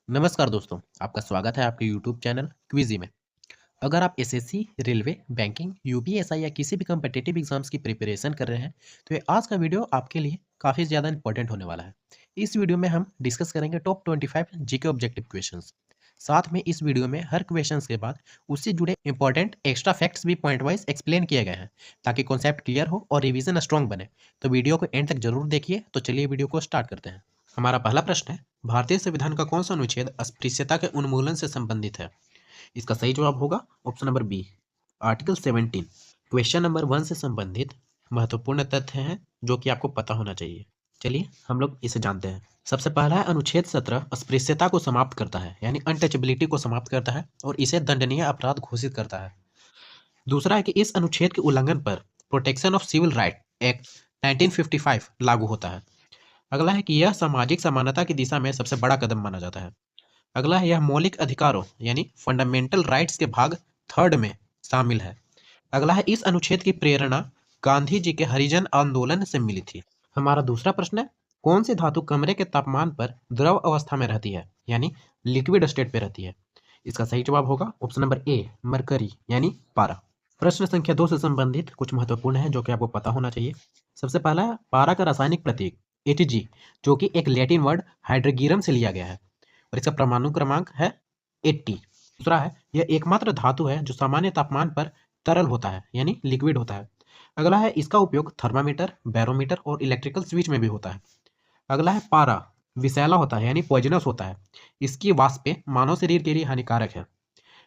नमस्कार दोस्तों, आपका स्वागत है आपके यूट्यूब चैनल क्विज़ी में। अगर आप एसएससी, रेलवे, बैंकिंग, यूपीएसआई या किसी भी कॉम्पिटिटिव एग्जाम्स की प्रिपरेशन कर रहे हैं, तो ये आज का वीडियो आपके लिए काफ़ी ज़्यादा इंपॉर्टेंट होने वाला है। इस वीडियो में हम डिस्कस करेंगे टॉप 25 जीके ऑब्जेक्टिव क्वेश्चंस। साथ में इस वीडियो में हर क्वेश्चंस के बाद उससे जुड़े इंपॉर्टेंट एक्स्ट्रा फैक्ट्स भी पॉइंट वाइज एक्सप्लेन किए गए हैं, ताकि कॉन्सेप्ट क्लियर हो और रिवीजन स्ट्रॉन्ग बने। तो वीडियो को एंड तक जरूर देखिए। तो चलिए वीडियो को स्टार्ट करते हैं। हमारा पहला प्रश्न है, भारतीय संविधान का कौन सा अनुच्छेद अस्पृश्यता के उन्मूलन से संबंधित है? इसका सही जवाब होगा option number B, article 17। Question number 1 से संबंधित महत्वपूर्ण तथ्य हैं जो कि आपको पता होना चाहिए। चलिए हम लोग इसे जानते हैं। सबसे पहला है, अनुच्छेद 17 अस्पृश्यता को समाप्त करता है, यानी अनटचेबिलिटी को समाप्त करता है और इसे दंडनीय अपराध घोषित करता है। दूसरा है कि इस अनुच्छेद के उल्लंघन पर protection of civil right act 1955 लागू होता है। अगला है कि यह सामाजिक समानता की दिशा में सबसे बड़ा कदम माना जाता है। अगला है, यह मौलिक अधिकारों यानी फंडामेंटल राइट्स के भाग 3 में शामिल है। अगला है, इस अनुच्छेद की प्रेरणा गांधी जी के हरिजन आंदोलन से मिली थी। हमारा दूसरा प्रश्न है, कौन सी धातु कमरे के तापमान पर द्रव अवस्था में रहती है, यानी लिक्विड स्टेट पे रहती है? इसका सही जवाब होगा ऑप्शन नंबर ए, मरकरी यानी पारा। प्रश्न संख्या 2 से संबंधित कुछ महत्वपूर्ण है जो कि आपको पता होना चाहिए। सबसे पहला है, पारा का रासायनिक प्रतीक एटीजी, जो कि एक लैटिन वर्ड हाइड्रोगीरम से लिया गया है और इसका परमाणु क्रमांक है 80। दूसरा है, यह एकमात्र धातु है जो सामान्य तापमान पर तरल होता है, यानी लिक्विड होता है। अगला है, इसका उपयोग थर्मामीटर, बैरोमीटर और इलेक्ट्रिकल स्विच में भी होता है। अगला है, पारा विषैला होता है, यानी पॉइजनस होता है। इसकी वाष्पें मानव शरीर के लिए हानिकारक है।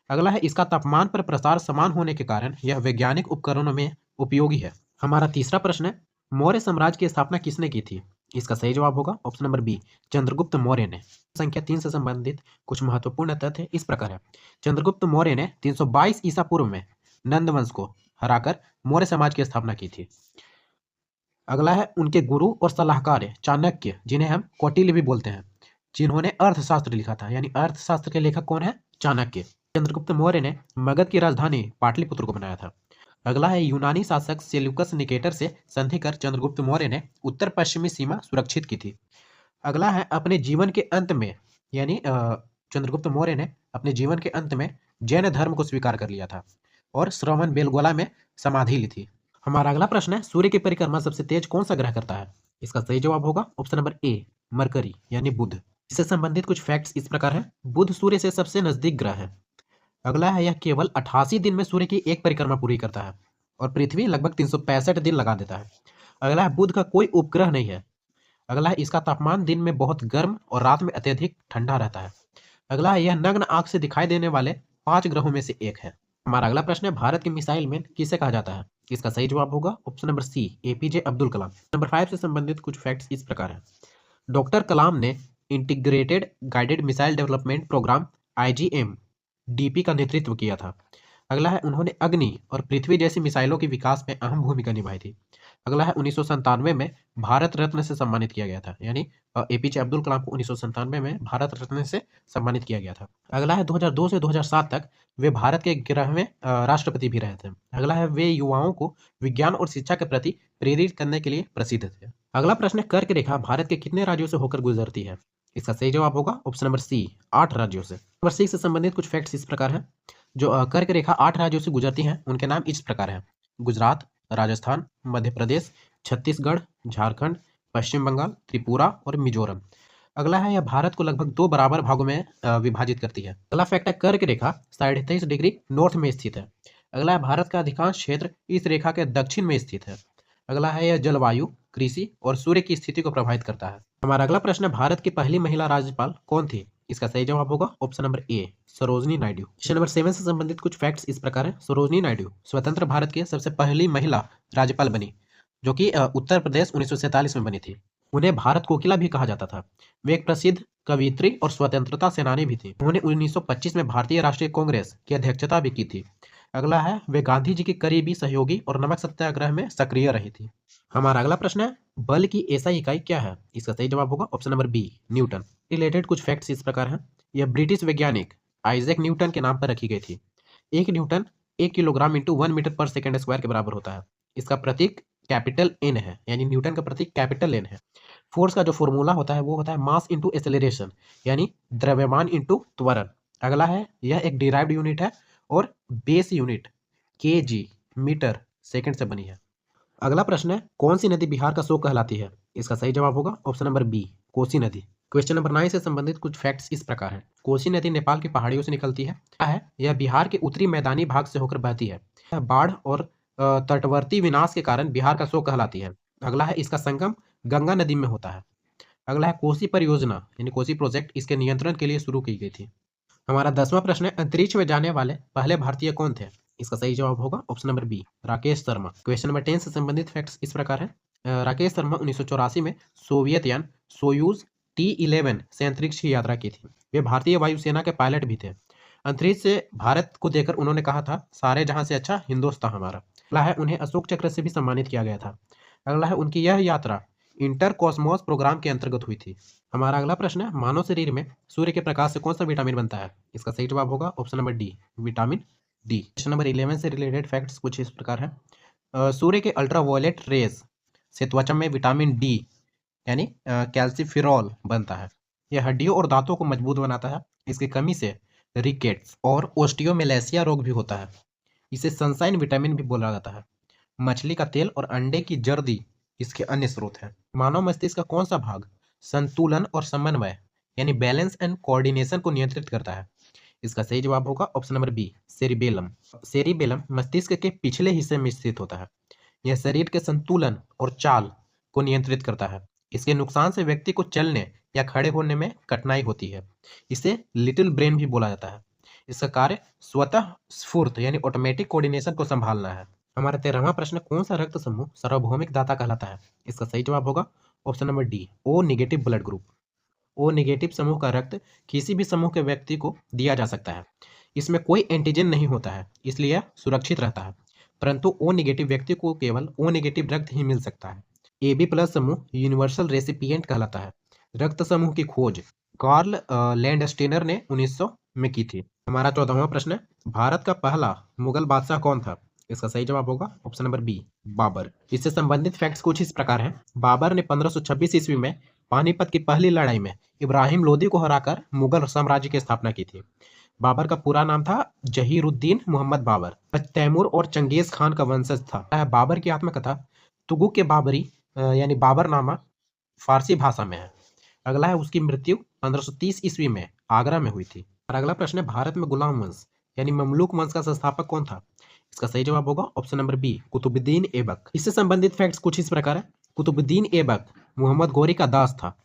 अगला है, इसका तापमान पर प्रसार समान होने के कारण यह वैज्ञानिक उपकरणों में उपयोगी है। हमारा तीसरा प्रश्न है, मौर्य साम्राज्य की स्थापना किसने की थी? इसका सही जवाब होगा option number B, Chandragupta Maurya ने। संख्या 3 से संबंधित कुछ महत्वपूर्ण तथ्य इस प्रकार है। चंद्रगुप्त मौर्य ने 322 ईसा पूर्व में नंद वंश को हराकर मौर्य समाज की स्थापना की थी। अगला है, उनके गुरु और सलाहकार है चाणक्य, जिन्हें हम कौटिल्य भी बोलते हैं, जिन्होंने अर्थशास्त्र लिखा था, यानी अर्थशास्त्र के लेखक कौन है? चाणक्य। चंद्रगुप्त मौर्य ने मगध की राजधानी पाटलिपुत्र को बनाया था। अगला है, यूनानी शासक सेल्यूकस निकेटर से संधि कर चंद्रगुप्त मौर्य ने उत्तर पश्चिमी सीमा सुरक्षित की थी। अगला है, अपने जीवन के अंत में, यानी चंद्रगुप्त मौर्य ने अपने जीवन के अंत में जैन धर्म को स्वीकार कर लिया था और श्रवण बेलगोला में समाधि ली थी। हमारा अगला प्रश्न है, सूर्य की परिक्रमा सबसे तेज कौन सा ग्रह करता है? इसका सही जवाब होगा ऑप्शन नंबर ए, मरकरी यानी बुध। इससे संबंधित कुछ फैक्ट्स इस प्रकार है। बुध सूर्य से सबसे नजदीक ग्रह है। अगला है, यह केवल 88 दिन में सूर्य की एक परिक्रमा पूरी करता है और पृथ्वी लगभग 365 दिन लगा देता है। अगला है, बुध का कोई उपग्रह नहीं है। अगला है, इसका तापमान दिन में बहुत गर्म और रात में अत्यधिक ठंडा रहता है। अगला है, यह नग्न आंख से दिखाई देने वाले 5 ग्रहों में से एक है। हमारा अगला प्रश्न है, भारत के मिसाइल मैन किसे कहा जाता है? इसका सही जवाब होगा option number C, A P J Abdul Kalam. Number 5 से संबंधित कुछ फैक्ट्स इस प्रकार है। डॉक्टर कलाम ने integrated guided missile development programme IGM DP का नेतृत्व किया था। अगला है, उन्होंने अग्नि और पृथ्वी जैसी मिसाइलों के विकास में अहम भूमिका निभाई थी। अगला है, 1997 में भारत रत्न से सम्मानित किया गया था, यानी एपीजे अब्दुल कलाम को 1997 में भारत रत्न से सम्मानित किया गया था। अगला है, 2002 से 2007 तक वे भारत के 11वें राष्ट्रपति भी रहे थे। अगला है, वे युवाओं को विज्ञान और शिक्षा के प्रति प्रेरित करने के लिए प्रसिद्ध थे। अगला प्रश्न है, कर्क रेखा भारत के कितने राज्यों से होकर गुजरती है? इसका सही जवाब होगा ऑप्शन नंबर सी, 8 राज्यों से। नंबर 6 से संबंधित कुछ फैक्ट्स इस प्रकार है। जो कर्क रेखा 8 राज्यों से गुजरती हैं, उनके नाम इस प्रकार है: गुजरात, राजस्थान, मध्य प्रदेश, छत्तीसगढ़, झारखंड, पश्चिम बंगाल, त्रिपुरा और मिजोरम। अगला है, यह भारत को लगभग 2 बराबर भागों में विभाजित करती है। अगला फैक्ट है, कर्क रेखा 23.5 डिग्री नॉर्थ में स्थित है। अगला है, भारत का अधिकांश क्षेत्र इस रेखा के दक्षिण में स्थित है। अगला है, यह जलवायु, कृषि और सूर्य की स्थिति को प्रभावित करता है। हमारा अगला प्रश्न है, भारत की पहली महिला राज्यपाल कौन थी? इसका सही जवाब होगा option number A, Sarojini Naidu. Question number 7 से संबंधित कुछ फैक्ट्स इस प्रकार है। सरोजनी नायडू स्वतंत्र भारत की सबसे पहली महिला राज्यपाल बनी, जो कि उत्तर प्रदेश 1947 में बनी थी। उन्हें भारत कोकिला भी कहा जाता था। वे एक प्रसिद्ध कवियत्री और स्वतंत्रता सेनानी भी थी। उन्होंने 1925 में भारतीय राष्ट्रीय कांग्रेस की अध्यक्षता भी की थी। अगला है, वे गांधी जी की करीबी सहयोगी और नमक सत्याग्रह में सक्रिय रही थी। हमारा अगला प्रश्न है, बल की एसआई इकाई क्या है? इसका सही जवाब होगा option number B, Newton. Related कुछ फैक्ट्स इस प्रकार हैं। यह ब्रिटिश वैज्ञानिक आइजैक न्यूटन के नाम पर रखी गई थी। 1 न्यूटन 1 किलोग्राम इंटू 1 मीटर पर सेकेंड स्क्वायर के बराबर होता है। इसका प्रतीक कैपिटल एन है, यानी न्यूटन का प्रतीक कैपिटल एन है। फोर्स का जो फॉर्मूला होता है वो होता है मास इंटू एक्सेलरेशन, यानी द्रव्यमान इंटू त्वरण। अगला है, यह एक डिराइव्ड यूनिट है और base unit kg metre second से बनी है। अगला प्रश्न है, कौन सी नदी बिहार का शोक कहलाती है? इसका सही जवाब होगा ऑप्शन नंबर बी, कोसी नदी। क्वेश्चन नंबर 9 से संबंधित कुछ फैक्ट्स इस प्रकार है। कोसी नदी नेपाल की पहाड़ियों से निकलती है। यह बिहार के उत्तरी मैदानी भाग से होकर बहती है। यह बाढ़ और तटवर्ती विनाश के कारण बिहार का शोक कहलाती है। अगला है, इसका संगम गंगा नदी में होता है। अगला है, कोसी परियोजना यानी कोसी प्रोजेक्ट इसके नियंत्रण के लिए शुरू की गई थी। हमारा 10वां प्रश्न है, अंतरिक्ष में जाने वाले पहले भारतीय कौन थे? इसका सही जवाब होगा option number B, Rakesh Sharma. Question number 10 से संबंधित फैक्ट्स इस प्रकार है। राकेश शर्मा 1984 में सोवियत यान सोयूज T11 से अंतरिक्ष की यात्रा की थी। वे भारतीय वायुसेना के पायलट भी थे। अंतरिक्ष से भारत को देखकर उन्होंने कहा था, सारे जहां से अच्छा हिंदुस्तान हमारा। अगला है, उन्हें अशोक चक्र से भी सम्मानित किया गया था। अगला है, उनकी यह यात्रा इंटर कॉस्मोस प्रोग्राम के अंतर्गत हुई थी। हमारा अगला प्रश्न है, मानव शरीर में सूर्य के प्रकाश से कौन सा विटामिन बनता है? इसका सही जवाब होगा option number D, vitamin D. Question number 11 से रिलेटेड फैक्ट्स कुछ इस प्रकार है। सूर्य के अल्ट्रावायलेट रेज से त्वचा में विटामिन डी यानी कैल्सिफेरॉल बनता है। यह हड्डियों और दांतों को मजबूत बनाता है। इसकी कमी से रिकेट्स और ओस्टियोमेलेसिया रोग भी होता है। इसे सनशाइन विटामिन भी बोला जाता है। मछली का तेल और अंडे की जर्दी इसके अन्य स्रोत हैं। मानव मस्तिष्क का कौन सा भाग संतुलन और समन्वय यानी बैलेंस एंड कोऑर्डिनेशन को नियंत्रित करता है? इसका सही जवाब होगा option number B, cerebellum. Cerebellum मस्तिष्क के पिछले हिस्से में स्थित होता है। यह शरीर के संतुलन और चाल को नियंत्रित करता है। इसके नुकसान से व्यक्ति को चलने या खड़े होने में कठिनाई होती है। इसे लिटिल ब्रेन भी बोला जाता है। इसका कार्य स्वतः स्फूर्त यानी ऑटोमेटिक कोऑर्डिनेशन को संभालना है। हमारा 13वां प्रश्न, कौन सा रक्त समूह सार्वभौमिक दाता कहलाता है? इसका सही जवाब होगा option number D, O negative blood group. O negative समूह का रक्त किसी भी समूह के व्यक्ति को दिया जा सकता है। इसमें कोई एंटीजन नहीं होता है, इसलिए यह सुरक्षित रहता है। परंतु ओ नेगेटिव व्यक्ति को केवल ओ नेगेटिव रक्त ही मिल सकता है। ए बी प्लस समूह यूनिवर्सल रेसिपिएंट कहलाता है। रक्त समूह की खोज कार्ल लैंडस्टेनर ने 1900 में की थी। हमारा 14वां प्रश्न है, भारत का पहला मुगल बादशाह कौन था? इसका सही जवाब होगा ऑप्शन नंबर बी, बाबर। इससे संबंधित फैक्ट्स कुछ इस प्रकार हैं। बाबर ने 1526 ईस्वी में पानीपत की पहली लड़ाई में इब्राहिम लोदी को हराकर मुगल साम्राज्य की स्थापना की थी। बाबर का पूरा नाम था जहीरुद्दीन मोहम्मद बाबर। तैमूर और चंगेज खान का वंशज था। बाबर की आत्मकथा तुगुक के बाबरी यानी बाबरनामा फारसी भाषा में है। अगला है, उसकी मृत्यु 1530 ईस्वी में आगरा में हुई थी। और अगला प्रश्न है, भारत में गुलाम वंश यानी ममलूक वंश का संस्थापक कौन था? इसका सही जवाब होगा option number B, Qutubuddin Aibak. इससे संबंधित फैक्ट्स कुछ इस प्रकार है। कुतुबुद्दीन ऐबक मोहम्मद गौरी का दास था।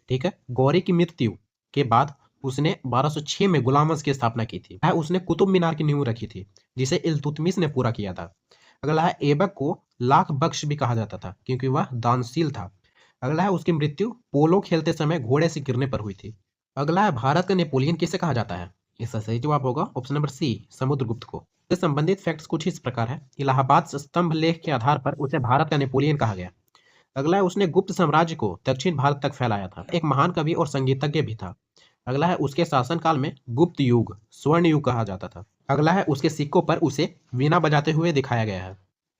ठीक है, गौरी की मृत्यु के बाद उसने 1206 में गुलाम वंश की स्थापना की थी। उसने कुतुब मीनार की नींव रखी थी, जिसे इल्तुतमिश ने पूरा किया था। अगला है, ऐबक को लाख बख्श भी कहा जाता था क्योंकि वह दानशील था। अगला है, उसकी मृत्यु पोलो खेलते समय घोड़े से गिरने पर हुई थी। अगला है, भारत का नेपोलियन किसे कहा जाता है? इसका सही जवाब होगा ऑप्शन नंबर सी, समुद्रगुप्त को। इससे संबंधित फैक्ट्स कुछ इस प्रकार है। इलाहाबाद स्तंभ लेख के आधार पर उसे भारत का नेपोलियन कहा गया। अगला है, उसने गुप्त साम्राज्य को दक्षिण भारत तक फैलाया था। एक महान कवि और संगीतज्ञ भी था। अगला है, उसके शासनकाल में गुप्त युग स्वर्ण युग कहा जाता था। अगला है, उसके सिक्कों पर उसे वीणा बजाते हुए दिखाया गया है।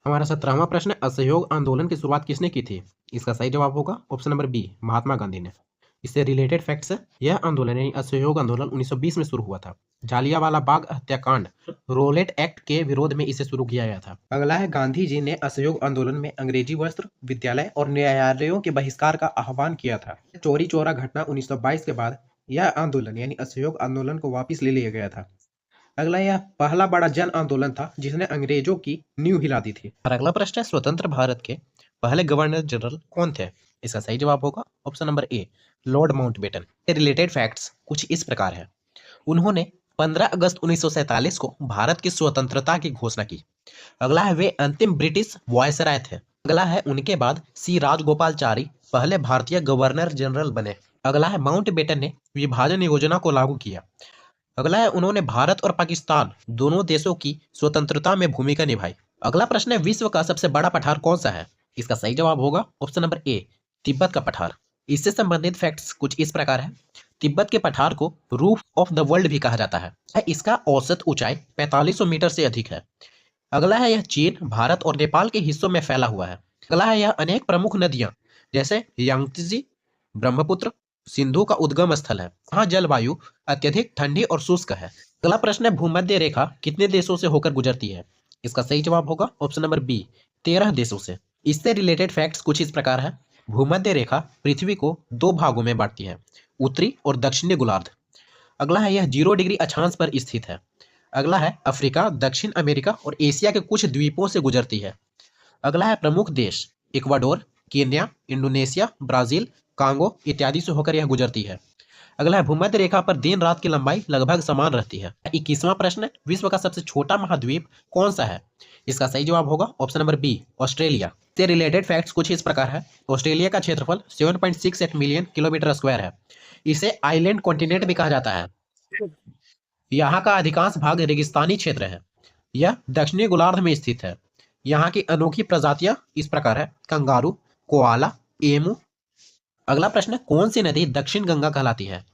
हमारा 17वां प्रश्न, असहयोग आंदोलन की शुरुआत किसने की थी? इसका सही जवाब होगा option number B, Mahatma Gandhi ने। इससे रिलेटेड फैक्ट्स है, यह आंदोलन यानी असहयोग आंदोलन 1920 में शुरू हुआ था। जालियांवाला बाग हत्याकांड रोलेट एक्ट के विरोध में इसे शुरू किया गया था। अगला है, गांधी जी ने असहयोग आंदोलन में अंग्रेजी वस्त्र, विद्यालय और न्यायालयों के बहिष्कार का आह्वान किया था। चोरी चौरा घटना 1922 के बाद यह आंदोलन यानी असहयोग आंदोलन को वापिस ले लिया गया था। अगला, यह पहला बड़ा जन आंदोलन था जिसने अंग्रेजों की नींव हिला दी थी। और अगला प्रश्न है, स्वतंत्र भारत के पहले गवर्नर जनरल कौन थे? इसका सही जवाब होगा option number A, Lord Mountbatten. Related facts कुछ इस प्रकार है। उन्होंने 15 अगस्त 1947 को भारत की स्वतंत्रता की घोषणा की। अगला है, वे अंतिम ब्रिटिश वायसराय थे। अगला है, उनके बाद सी राजगोपालचारी पहले भारतीय गवर्नर जनरल बने। अगला है, माउंटबेटन ने विभाजन योजना को लागू किया। अगला है, उन्होंने भारत और पाकिस्तान दोनों देशों की स्वतंत्रता में भूमिका निभाई। अगला प्रश्न है, विश्व का सबसे बड़ा पठार कौन सा है? इसका सही जवाब होगा ऑप्शन नंबर ए, तिब्बत का पठार। इससे संबंधित फैक्ट्स कुछ इस प्रकार है। तिब्बत के पठार को रूफ ऑफ द वर्ल्ड भी कहा जाता है। इसका औसत ऊंचाई 4500 मीटर से अधिक है। अगला है, यह चीन, भारत और नेपाल के हिस्सों में फैला हुआ है। अगला है यह अनेक प्रमुख नदियां जैसे यांगत्जे, ब्रह्मपुत्र, सिंधु का उद्गम स्थल है। यहाँ जलवायु अत्यधिक ठंडी और शुष्क है। अगला प्रश्न है भूमध्य रेखा कितने देशों से होकर गुजरती है? इसका सही जवाब होगा ऑप्शन नंबर बी, 13 देशों से। इससे रिलेटेड फैक्ट्स कुछ इस प्रकार है। भूमध्य रेखा पृथ्वी को 2 भागों में बांटती है, उत्तरी और दक्षिणी गोलार्ध। अगला है यह 0 डिग्री अक्षांश पर स्थित है। अगला है अफ्रीका, दक्षिण अमेरिका और एशिया के कुछ द्वीपों से गुजरती है। अगला है प्रमुख देश Ecuador, Kenya, Indonesia, Brazil, Congo इत्यादि से होकर यह गुजरती है। अगला है भूमध्य रेखा पर दिन रात की लंबाई लगभग समान रहती है। 21वां प्रश्न है विश्व का सबसे छोटा महाद्वीप कौन सा है? इसका सही जवाब होगा ऑप्शन नंबर बी, ऑस्ट्रेलिया। से रिलेटेड फैक्ट्स कुछ इस प्रकार है। ऑस्ट्रेलिया का क्षेत्रफल 7.68 मिलियन किलोमीटर स्क्वायर है। इसे आइलैंड कॉन्टिनेंट भी कहा जाता है। यहाँ का अधिकांश भाग रेगिस्तानी क्षेत्र है। यह दक्षिणी गोलार्ध में स्थित है। यहाँ की अनोखी प्रजातियां इस प्रकार है, कंगारू, कोआला, एमू। अगला प्रश्न है कौन सी नदी दक्षिण गंगा कहलाती है?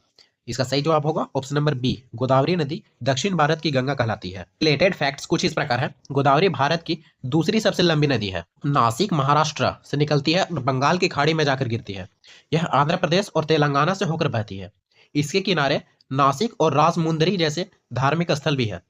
इसका सही जवाब होगा ऑप्शन नंबर बी, गोदावरी नदी दक्षिण भारत की गंगा कहलाती है। रिलेटेड फैक्ट्स कुछ इस प्रकार है। गोदावरी भारत की दूसरी सबसे लंबी नदी है। नासिक महाराष्ट्र से निकलती है और बंगाल की खाड़ी में जाकर गिरती है। यह आंध्र प्रदेश और तेलंगाना से होकर बहती है। इसके किनारे नासिक और राजमुंदरी जैसे धार्मिक स्थल भी है।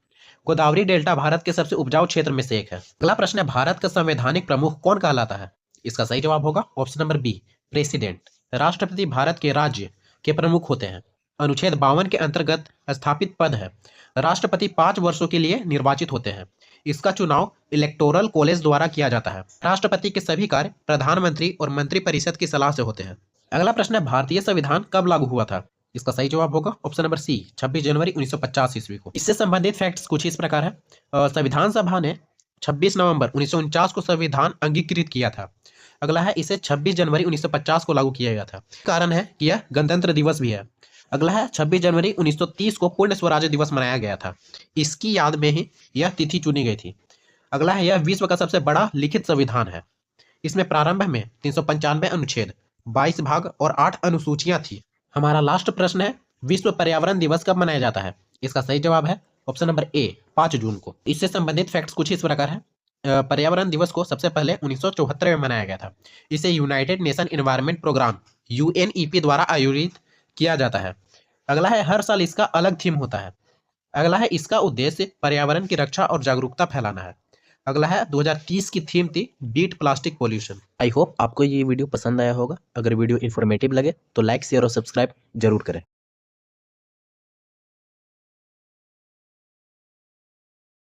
गोदावरी डेल्टा भारत के सबसे उपजाऊ क्षेत्र में से एक है। अगला प्रश्न है भारत का संवैधानिक प्रमुख कौन कहलाता है? इसका सही जवाब होगा ऑप्शन नंबर बी, प्रेसिडेंट। राष्ट्रपति भारत के राज्य के प्रमुख होते हैं। अनुच्छेद 52 के अंतर्गत स्थापित पद है। राष्ट्रपति 5 वर्षों के लिए निर्वाचित होते हैं। इसका चुनाव इलेक्टोरल कॉलेज द्वारा किया जाता है। राष्ट्रपति के सभी कार्य प्रधानमंत्री और मंत्रिपरिषद की सलाह से होते हैं। अगला प्रश्न है भारतीय संविधान कब लागू हुआ था? इसका सही जवाब होगा ऑप्शन नंबर सी, 26 जनवरी 1950 ईस्वी को। इससे संबंधित फैक्ट्स कुछ इस प्रकार है। संविधान सभा ने 26 नवंबर 1949 को संविधान अंगीकृत किया था। अगला है इसे 26 जनवरी 1950 को लागू किया गया था। कारण है कि यह गणतंत्र दिवस भी है। अगला है 26 जनवरी 1930 को पूर्ण स्वराज्य दिवस मनाया गया था। इसकी याद में ही यह तिथि चुनी गई थी। अगला है यह विश्व का सबसे बड़ा लिखित संविधान है। इसमें प्रारंभ में 395 अनुच्छेद, 22 भाग और 8 अनुसूचियां थी। हमारा लास्ट प्रश्न है विश्व पर्यावरण दिवस कब मनाया जाता है? इसका सही जवाब है ऑप्शन नंबर ए, 5 जून को। इससे संबंधित फैक्ट्स कुछ इस प्रकार है। पर्यावरण दिवस को सबसे पहले 1974 में मनाया गया था। इसे United Nation Environment Programme UNEP द्वारा आयोजित किया जाता है। अगला है हर साल इसका अलग थीम होता है। अगला है इसका उद्देश्य पर्यावरण की रक्षा और जागरूकता फैलाना है। अगला है 2030 की थीम थी beat plastic pollution. I hope आपको ये वीडियो पसंद आया होगा। अगर वीडियो इन्फॉर्मेटिव लगे तो लाइक, शेयर और सब्सक्राइब जरूर करें।